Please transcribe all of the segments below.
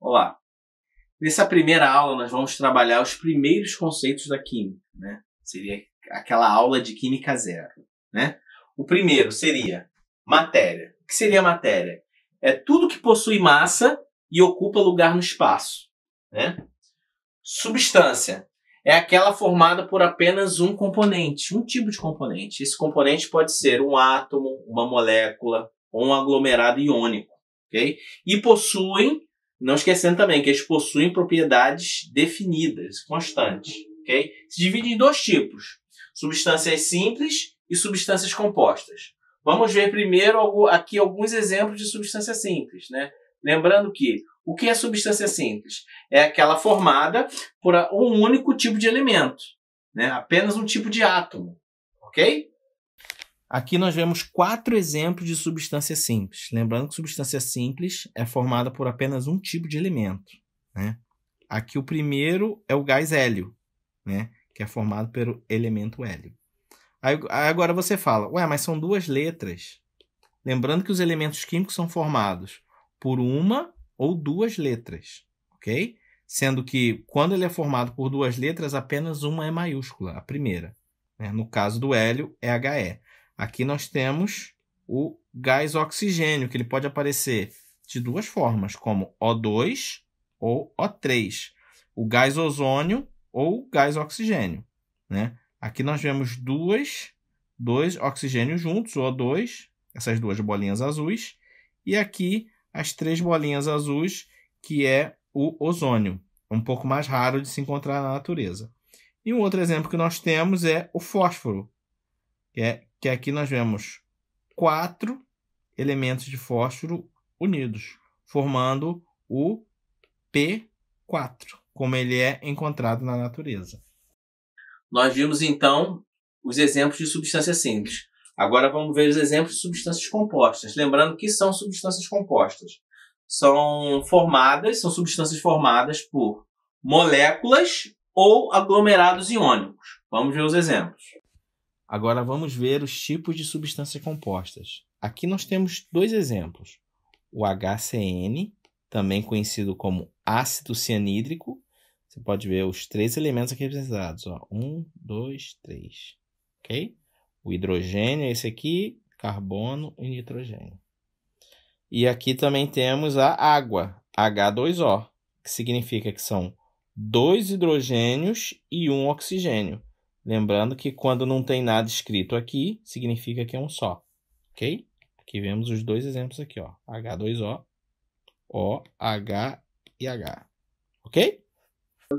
Olá! Nessa primeira aula nós vamos trabalhar os primeiros conceitos da química, né? Seria aquela aula de química zero, né? O primeiro seria matéria. O que seria matéria? É tudo que possui massa e ocupa lugar no espaço, né? Substância é aquela formada por apenas um componente, um tipo de componente. Esse componente pode ser um átomo, uma molécula ou um aglomerado iônico, ok? E possuem, não esquecendo também que eles possuem propriedades definidas, constantes, ok? Se divide em dois tipos, substâncias simples e substâncias compostas. Vamos ver primeiro aqui alguns exemplos de substância simples, né? Lembrando que o que é substância simples? É aquela formada por um único tipo de elemento, né? Apenas um tipo de átomo, ok? Aqui nós vemos 4 exemplos de substância simples. Lembrando que substância simples é formada por apenas um tipo de elemento, né? Aqui o primeiro é o gás hélio, né? Que é formado pelo elemento hélio. Aí agora você fala, ué, mas são 2 letras. Lembrando que os elementos químicos são formados por uma ou 2 letras, ok? Sendo que quando ele é formado por 2 letras, apenas uma é maiúscula, a primeira, né? No caso do hélio, é He. Aqui nós temos o gás oxigênio, que ele pode aparecer de 2 formas, como O2 ou O3. O gás ozônio ou gás oxigênio, né? Aqui nós vemos dois oxigênios juntos, o O2, essas 2 bolinhas azuis, e aqui as 3 bolinhas azuis, que é o ozônio, um pouco mais raro de se encontrar na natureza. E um outro exemplo que nós temos é o fósforo, que aqui nós vemos 4 elementos de fósforo unidos, formando o P4, como ele é encontrado na natureza. Nós vimos, então, os exemplos de substâncias simples. Agora vamos ver os exemplos de substâncias compostas. Lembrando que são substâncias compostas. São substâncias formadas por moléculas ou aglomerados iônicos. Vamos ver os exemplos. Agora vamos ver os tipos de substâncias compostas. Aqui nós temos 2 exemplos. O HCN, também conhecido como ácido cianídrico. Você pode ver os 3 elementos aqui representados. 1, 2, 3. Ok? O hidrogênio é esse aqui, carbono e nitrogênio. E aqui também temos a água, H2O, que significa que são 2 hidrogênios e 1 oxigênio. Lembrando que quando não tem nada escrito aqui, significa que é um só. Ok? Aqui vemos os 2 exemplos aqui, ó. H2O, O, H e H. Ok?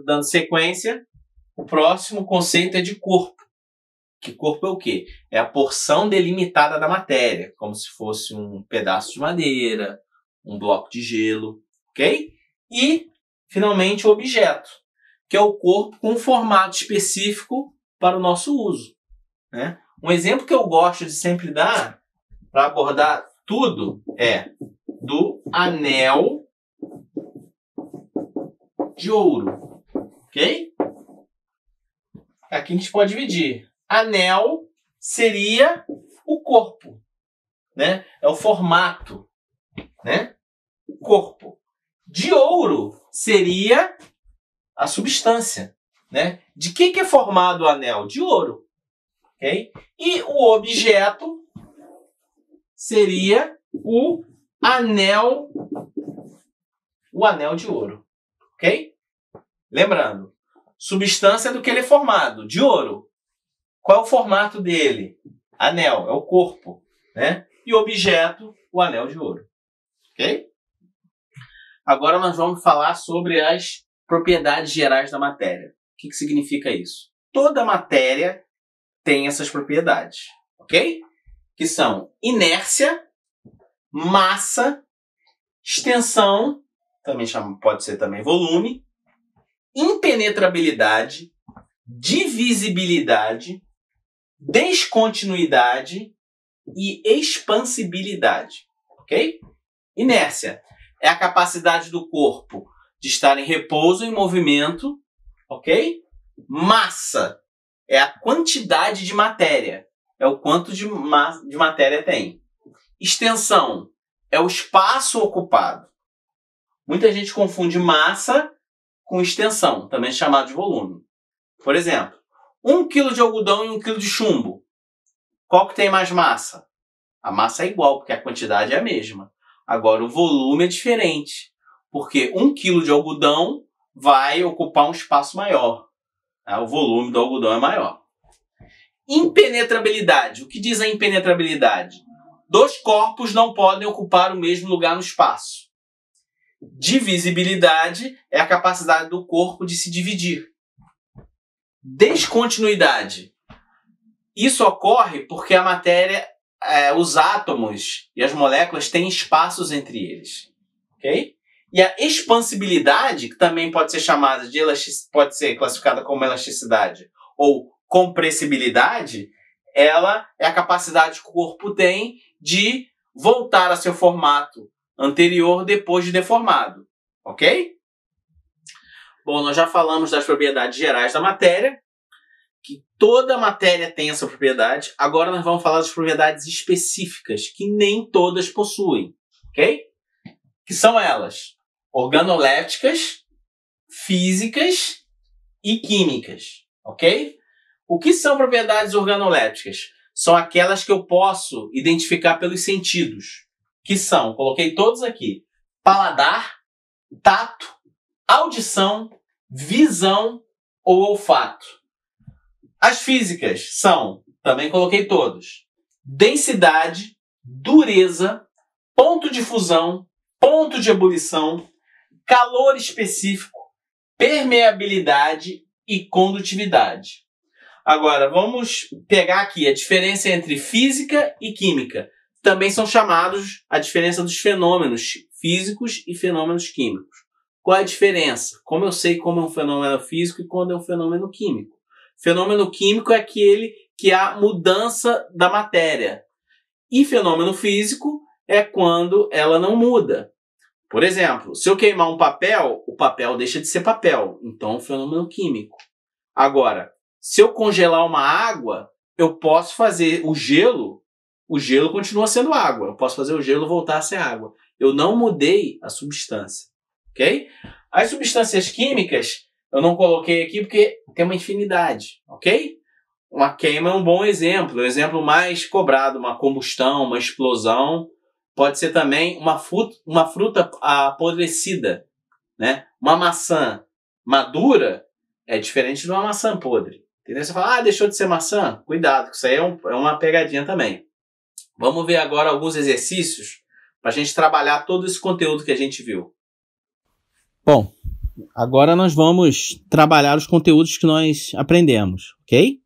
Dando sequência, o próximo conceito é de corpo. Que corpo é o quê? É a porção delimitada da matéria, como se fosse um pedaço de madeira, um bloco de gelo, ok? E, finalmente, o objeto, que é o corpo com um formato específico para o nosso uso, né? Um exemplo que eu gosto de sempre dar para abordar tudo é do anel de ouro, ok? Aqui a gente pode dividir. Anel seria o corpo, né? É o formato, né? O corpo. De ouro seria a substância, né? De que é formado o anel? De ouro, ok? E o objeto seria o anel de ouro, ok? Lembrando, substância do que ele é formado, de ouro. Qual é o formato dele? Anel, é o corpo, né? E objeto, o anel de ouro. Ok? Agora nós vamos falar sobre as propriedades gerais da matéria. O que significa isso? Toda matéria tem essas propriedades, ok? Que são inércia, massa, extensão, também pode ser também volume, impenetrabilidade, divisibilidade, descontinuidade e expansibilidade, ok? Inércia é a capacidade do corpo de estar em repouso em movimento, ok? Massa é a quantidade de matéria, é o quanto de matéria tem. Extensão é o espaço ocupado. Muita gente confunde massa com extensão, também chamado de volume. Por exemplo, 1 kg de algodão e 1 kg de chumbo. Qual que tem mais massa? A massa é igual, porque a quantidade é a mesma. Agora, o volume é diferente, porque 1 kg de algodão vai ocupar um espaço maior. Tá? O volume do algodão é maior. Impenetrabilidade. O que diz a impenetrabilidade? 2 corpos não podem ocupar o mesmo lugar no espaço. Divisibilidade é a capacidade do corpo de se dividir. Descontinuidade. Isso ocorre porque a matéria, os átomos e as moléculas têm espaços entre eles. Ok? E a expansibilidade, que também pode ser chamada de pode ser classificada como elasticidade ou compressibilidade, ela é a capacidade que o corpo tem de voltar a seu formato anterior depois de deformado. Ok? Bom, nós já falamos das propriedades gerais da matéria, que toda matéria tem essa propriedade. Agora nós vamos falar das propriedades específicas, que nem todas possuem. Ok? Que são elas: organolépticas, físicas e químicas. Ok? O que são propriedades organolépticas? São aquelas que eu posso identificar pelos sentidos. Que são, coloquei todos aqui: paladar, tato, audição, visão ou olfato. As físicas são, também coloquei todos: densidade, dureza, ponto de fusão, ponto de ebulição, calor específico, permeabilidade e condutividade. Agora, vamos pegar aqui a diferença entre física e química. Também são chamados a diferença dos fenômenos físicos e fenômenos químicos. Qual é a diferença? Como eu sei como é um fenômeno físico e quando é um fenômeno químico? Fenômeno químico é aquele que há mudança da matéria. E fenômeno físico é quando ela não muda. Por exemplo, se eu queimar um papel, o papel deixa de ser papel. Então é um fenômeno químico. Agora, se eu congelar uma água, eu posso fazer o gelo continua sendo água. Eu posso fazer o gelo voltar a ser água. Eu não mudei a substância. Ok? As substâncias químicas eu não coloquei aqui porque tem uma infinidade. Ok? Uma queima é um bom exemplo. O exemplo mais cobrado, uma combustão, uma explosão. Pode ser também uma fruta apodrecida. Né? Uma maçã madura é diferente de uma maçã podre. Entendeu? Você fala, deixou de ser maçã? Cuidado, que isso aí é uma pegadinha também. Vamos ver agora alguns exercícios para a gente trabalhar todo esse conteúdo que a gente viu. Bom, agora nós vamos trabalhar os conteúdos que nós aprendemos, ok?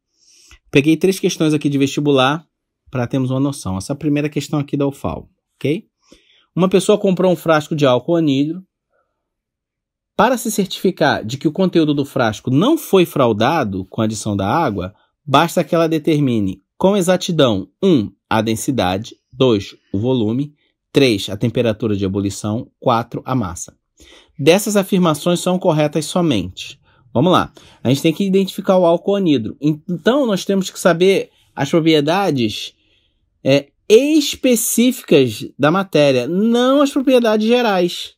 Peguei 3 questões aqui de vestibular para termos uma noção. Essa primeira questão aqui da UFAL, ok? Uma pessoa comprou um frasco de álcool anidro. Para se certificar de que o conteúdo do frasco não foi fraudado com a adição da água, basta que ela determine com exatidão 1. A densidade, 2. O volume, 3. A temperatura de ebulição, 4. A massa. Dessas afirmações são corretas somente. Vamos lá. A gente tem que identificar o álcool anidro. Então, nós temos que saber as propriedades específicas da matéria, não as propriedades gerais.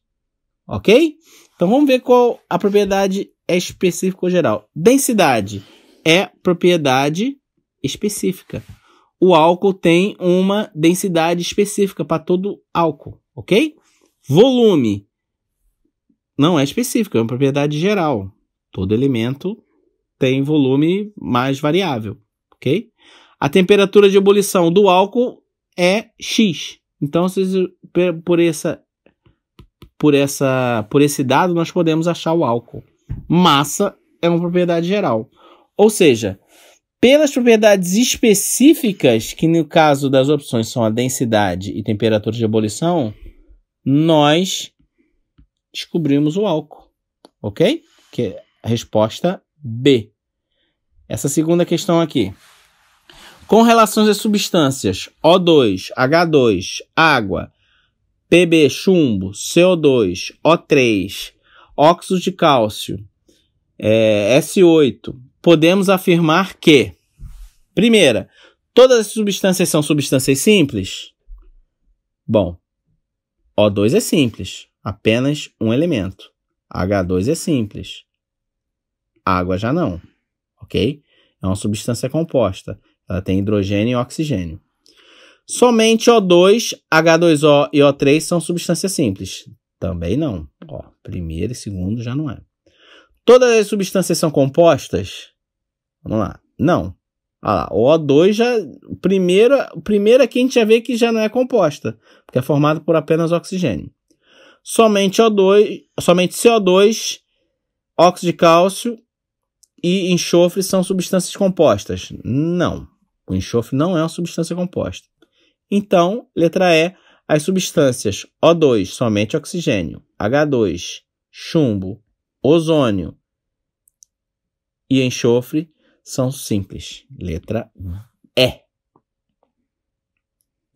Ok? Então, vamos ver qual a propriedade é específica ou geral. Densidade é propriedade específica. O álcool tem uma densidade específica para todo álcool, ok? Volume não é específico, é uma propriedade geral. Todo elemento tem volume mais variável, ok? A temperatura de ebulição do álcool é X. Então, por esse dado, nós podemos achar o álcool. Massa é uma propriedade geral. Ou seja, pelas propriedades específicas, que no caso das opções são a densidade e temperatura de ebulição, nós descobrimos o álcool. Ok? Que é a resposta B. Essa segunda questão aqui. Com relação às substâncias O2, H2, água, Pb, chumbo, CO2, O3, óxido de cálcio, S8, podemos afirmar que, primeira, todas as substâncias são substâncias simples? Bom, O2 é simples. apenas um elemento. H2 é simples. Água já não, ok? É uma substância composta. Ela tem hidrogênio e oxigênio. Somente O2, H2O e O3 são substâncias simples. Também não. Ó, primeiro e segundo já não é. Todas as substâncias são compostas? Vamos lá. Não. Olha lá, o O2 já... Primeiro aqui a gente já vê que já não é composta, porque é formado por apenas oxigênio. Somente CO2, óxido de cálcio e enxofre são substâncias compostas? Não. O enxofre não é uma substância composta. Então, letra E, as substâncias O2, somente oxigênio, H2, chumbo, ozônio e enxofre são simples. Letra E.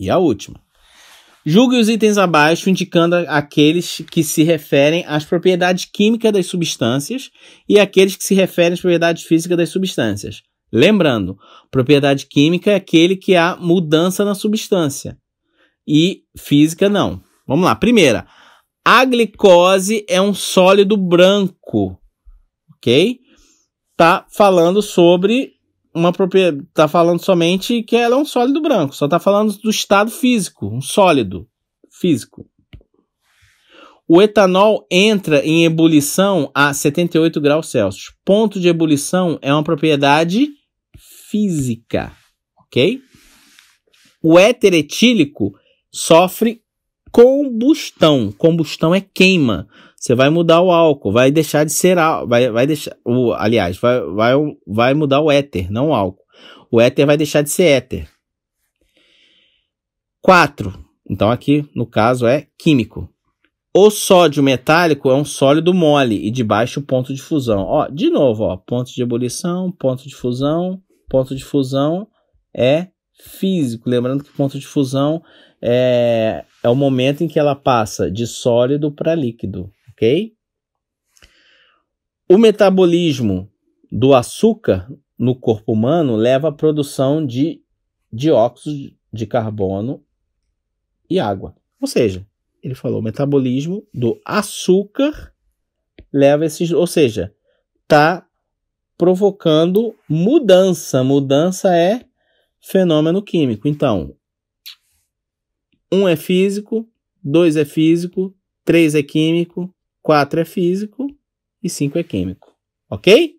E a última. Julgue os itens abaixo indicando aqueles que se referem às propriedades químicas das substâncias e aqueles que se referem às propriedades físicas das substâncias. Lembrando, propriedade química é aquele que há mudança na substância. E física não. Vamos lá. Primeira, a glicose é um sólido branco. Ok? Tá falando sobre uma propriedade. Tá falando somente que ela é um sólido branco. Só tá falando do estado físico. Um sólido físico. O etanol entra em ebulição a 78 graus Celsius. Ponto de ebulição é uma propriedade física, ok? O éter etílico sofre combustão. Combustão é queima. Você vai mudar o álcool, vai deixar de ser álcool, vai mudar o éter, não o álcool. O éter vai deixar de ser éter. 4. Então aqui, no caso, é químico. O sódio metálico é um sólido mole e de baixo ponto de fusão. Ó, de novo, ó, ponto de ebulição, ponto de fusão é físico. Lembrando que ponto de fusão é o momento em que ela passa de sólido para líquido, ok? O metabolismo do açúcar no corpo humano leva à produção de dióxido de carbono e água. Ou seja, ele falou, o metabolismo do açúcar leva esses... Ou seja, está provocando mudança. Mudança é fenômeno químico. Então, 1 é físico, 2 é físico, 3 é químico, 4 é físico e 5 é químico. Ok?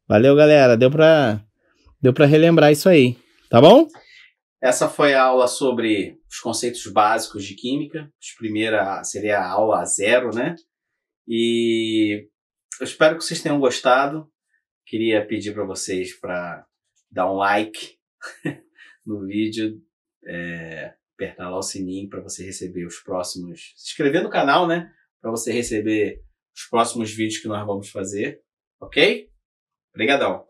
Valeu, galera. Deu pra relembrar isso aí. Tá bom? Essa foi a aula sobre os conceitos básicos de química. A primeira seria a aula 0, né? E eu espero que vocês tenham gostado. Queria pedir para vocês para dar um like no vídeo, apertar lá o sininho para você receber os próximos... Se inscrever no canal, né? Para você receber os próximos vídeos que nós vamos fazer. Ok? Obrigadão!